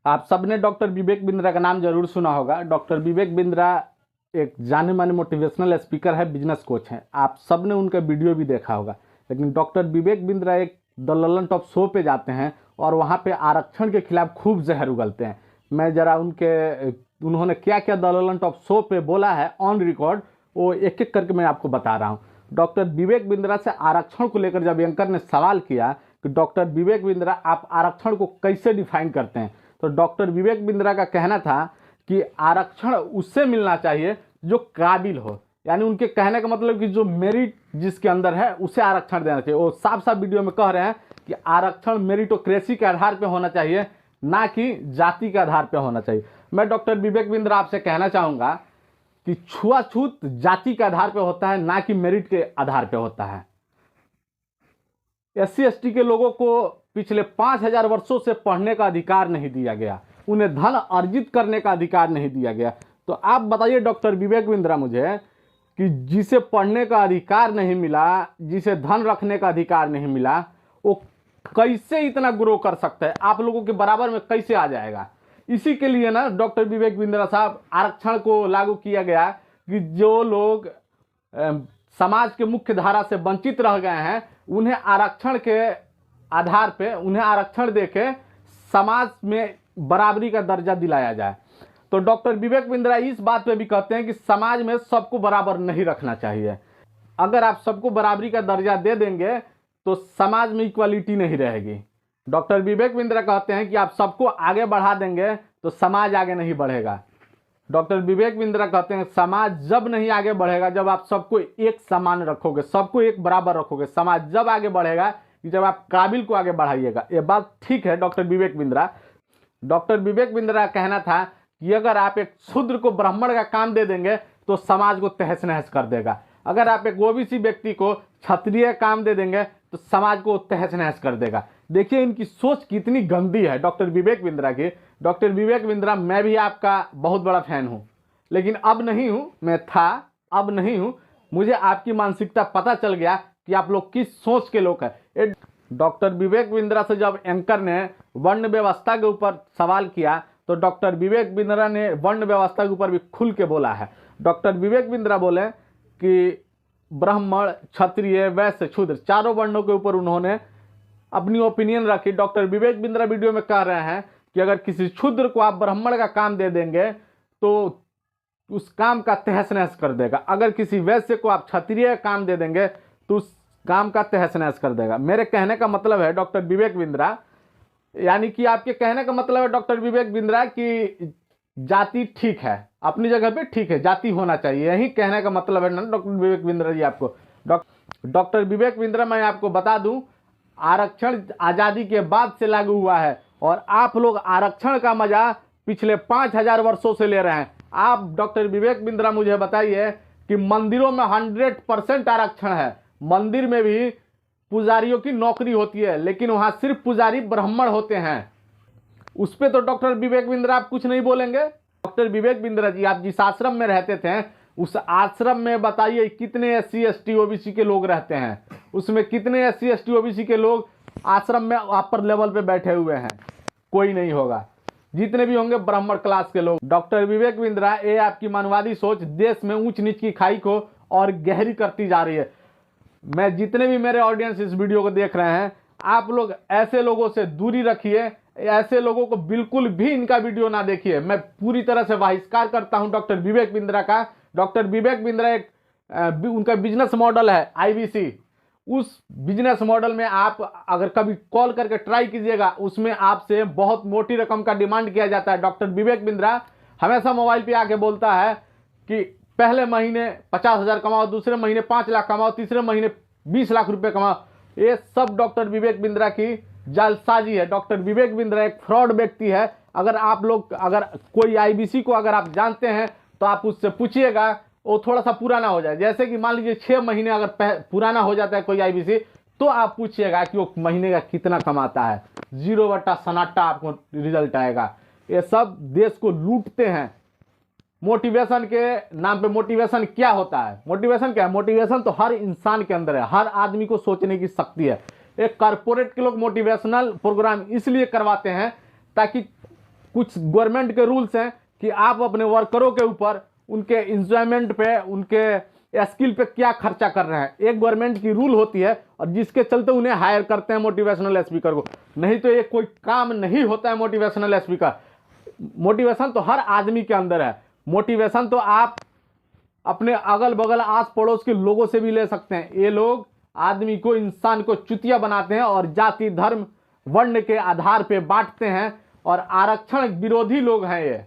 आप सबने डॉक्टर विवेक बिंद्रा का नाम जरूर सुना होगा। डॉक्टर विवेक बिंद्रा एक जाने माने मोटिवेशनल स्पीकर है, बिजनेस कोच हैं। आप सबने उनका वीडियो भी देखा होगा। लेकिन डॉक्टर विवेक बिंद्रा एक द ललन टॉप शो पे जाते हैं और वहाँ पे आरक्षण के खिलाफ खूब जहर उगलते हैं। मैं जरा उन्होंने क्या क्या द ललन टॉप शो पे बोला है ऑन रिकॉर्ड, वो एक एक करके मैं आपको बता रहा हूँ। डॉक्टर विवेक बिंद्रा से आरक्षण को लेकर जब एंकर ने सवाल किया कि डॉक्टर विवेक बिंद्रा आप आरक्षण को कैसे डिफाइन करते हैं, तो डॉक्टर विवेक बिंद्रा का कहना था कि आरक्षण उससे मिलना चाहिए जो काबिल हो। यानी उनके कहने का मतलब कि जो मेरिट जिसके अंदर है उसे आरक्षण देना चाहिए। वो साफ साफ वीडियो में कह रहे हैं कि आरक्षण मेरिटोक्रेसी के आधार पर होना चाहिए, ना कि जाति के आधार पर होना चाहिए। मैं डॉक्टर विवेक बिंद्रा आपसे कहना चाहूँगा कि छुआछूत जाति के आधार पर होता है, ना कि मेरिट के आधार पर होता है। SC ST के लोगों को पिछले 5000 वर्षों से पढ़ने का अधिकार नहीं दिया गया, उन्हें धन अर्जित करने का अधिकार नहीं दिया गया। तो आप बताइए डॉक्टर विवेक बिंद्रा मुझे कि जिसे पढ़ने का अधिकार नहीं मिला, जिसे धन रखने का अधिकार नहीं मिला, वो कैसे इतना ग्रो कर सकता है, आप लोगों के बराबर में कैसे आ जाएगा। इसी के लिए ना डॉक्टर विवेक बिंद्रा साहब आरक्षण को लागू किया गया कि जो लोग समाज के मुख्य धारा से वंचित रह गए हैं उन्हें आरक्षण के आधार पे उन्हें आरक्षण देके समाज में बराबरी का दर्जा दिलाया जाए। तो डॉक्टर विवेक बिंद्रा इस बात पे भी कहते हैं कि समाज में सबको बराबर नहीं रखना चाहिए। अगर आप सबको बराबरी का दर्जा दे देंगे तो समाज में इक्वालिटी नहीं रहेगी। डॉक्टर विवेक बिंद्रा कहते हैं कि आप सबको आगे बढ़ा देंगे तो समाज आगे नहीं बढ़ेगा। डॉक्टर विवेक बिंद्रा कहते हैं समाज जब नहीं आगे बढ़ेगा जब आप सबको एक समान रखोगे, सबको एक बराबर रखोगे। समाज जब आगे बढ़ेगा कि जब आप काबिल को आगे बढ़ाइएगा। ये बात ठीक है डॉक्टर विवेक बिंद्रा। डॉक्टर विवेक बिंद्रा का कहना था कि अगर आप एक शूद्र को ब्राह्मण का काम दे देंगे तो समाज को तहस नहस कर देगा। अगर आप एक OBC व्यक्ति को क्षत्रिय काम दे देंगे तो समाज को तहस नहस कर देगा। देखिए इनकी सोच कितनी गंदी है डॉक्टर विवेक बिंद्रा की। डॉक्टर विवेक बिंद्रा, मैं भी आपका बहुत बड़ा फैन हूँ, लेकिन अब नहीं हूँ। मैं था, अब नहीं हूँ। मुझे आपकी मानसिकता पता चल गया कि आप लोग किस सोच के लोग हैं। डॉक्टर विवेक बिंद्रा से जब एंकर ने वर्ण व्यवस्था के ऊपर सवाल किया तो डॉक्टर विवेक बिंद्रा ने वर्ण व्यवस्था के ऊपर भी खुल के बोला है। डॉक्टर विवेक बिंद्रा बोले कि ब्राह्मण, क्षत्रिय, वैश्य, शूद्र, चारों वर्णों के ऊपर उन्होंने अपनी ओपिनियन रखी। डॉक्टर विवेक बिंद्रा वीडियो में कह रहे हैं कि अगर किसी शूद्र को आप ब्राह्मण का काम दे देंगे तो उस काम का तहस नहस कर देगा। अगर किसी वैश्य को आप क्षत्रिय का काम दे देंगे तो उस काम का तहस नहस कर देगा। मेरे कहने का मतलब है डॉक्टर विवेक बिंद्रा, यानी कि आपके कहने का मतलब है डॉक्टर विवेक बिंद्रा कि जाति ठीक है, अपनी जगह पे ठीक है, जाति होना चाहिए। यही कहने का मतलब है ना डॉक्टर विवेक बिंद्रा जी आपको। डॉक्टर विवेक बिंद्रा, मैं आपको बता दूं, आरक्षण आज़ादी के बाद से लागू हुआ है और आप लोग आरक्षण का मजा पिछले 5000 वर्षों से ले रहे हैं। आप डॉक्टर विवेक बिंद्रा मुझे बताइए कि मंदिरों में 100% आरक्षण है। मंदिर में भी पुजारियों की नौकरी होती है, लेकिन वहाँ सिर्फ पुजारी ब्राह्मण होते हैं। उस पर तो डॉक्टर विवेक बिंद्रा आप कुछ नहीं बोलेंगे। डॉक्टर विवेक बिंद्रा जी, आप जिस आश्रम में रहते थे उस आश्रम में बताइए कितने SC ST OBC के लोग रहते हैं, उसमें कितने SC ST OBC के लोग आश्रम में अपर लेवल पे बैठे हुए हैं? कोई नहीं होगा। जितने भी होंगे ब्राह्मण क्लास के लोग। डॉक्टर विवेक बिंद्रा, ये आपकी मनवादी सोच देश में ऊंच नीच की खाई को और गहरी करती जा रही है। मैं जितने भी मेरे ऑडियंस इस वीडियो को देख रहे हैं, आप लोग ऐसे लोगों से दूरी रखिए, ऐसे लोगों को बिल्कुल भी इनका वीडियो ना देखिए। मैं पूरी तरह से बहिष्कार करता हूं डॉक्टर विवेक बिंद्रा का। डॉक्टर विवेक बिंद्रा एक उनका बिजनेस मॉडल है IBC। उस बिजनेस मॉडल में आप अगर कभी कॉल करके ट्राई कीजिएगा, उसमें आपसे बहुत मोटी रकम का डिमांड किया जाता है। डॉक्टर विवेक बिंद्रा हमेशा मोबाइल पे आके बोलता है कि पहले महीने 50,000 कमाओ, दूसरे महीने 5 लाख कमाओ, तीसरे महीने 20 लाख रुपए कमाओ। ये सब डॉक्टर विवेक बिंद्रा की जालसाजी है। डॉक्टर विवेक बिंद्रा एक फ्रॉड व्यक्ति है। अगर आप लोग, अगर कोई IBC को अगर आप जानते हैं तो आप उससे पूछिएगा, वो थोड़ा सा पुराना हो जाए। जैसे कि मान लीजिए 6 महीने अगर पुराना हो जाता है कोई IBC, तो आप पूछिएगा कि वो महीने का कितना कमाता है। 0 बटा सन्नाटा आपको रिजल्ट आएगा। ये सब देश को लूटते हैं मोटिवेशन के नाम पे। मोटिवेशन क्या होता है? मोटिवेशन क्या है? मोटिवेशन तो हर इंसान के अंदर है, हर आदमी को सोचने की शक्ति है। एक कारपोरेट के लोग मोटिवेशनल प्रोग्राम इसलिए करवाते हैं ताकि कुछ गवर्नमेंट के रूल्स हैं कि आप अपने वर्करों के ऊपर उनके इंजॉयमेंट पे, उनके स्किल पे क्या खर्चा कर रहे हैं, एक गवर्नमेंट की रूल होती है और जिसके चलते उन्हें हायर करते हैं मोटिवेशनल स्पीकर को। नहीं तो ये कोई काम नहीं होता है मोटिवेशनल स्पीकर। मोटिवेशन तो हर आदमी के अंदर है। मोटिवेशन तो आप अपने अगल बगल आस पड़ोस के लोगों से भी ले सकते हैं। ये लोग आदमी को, इंसान को चुतिया बनाते हैं और जाति, धर्म, वर्ण के आधार पे बांटते हैं और आरक्षण विरोधी लोग हैं ये।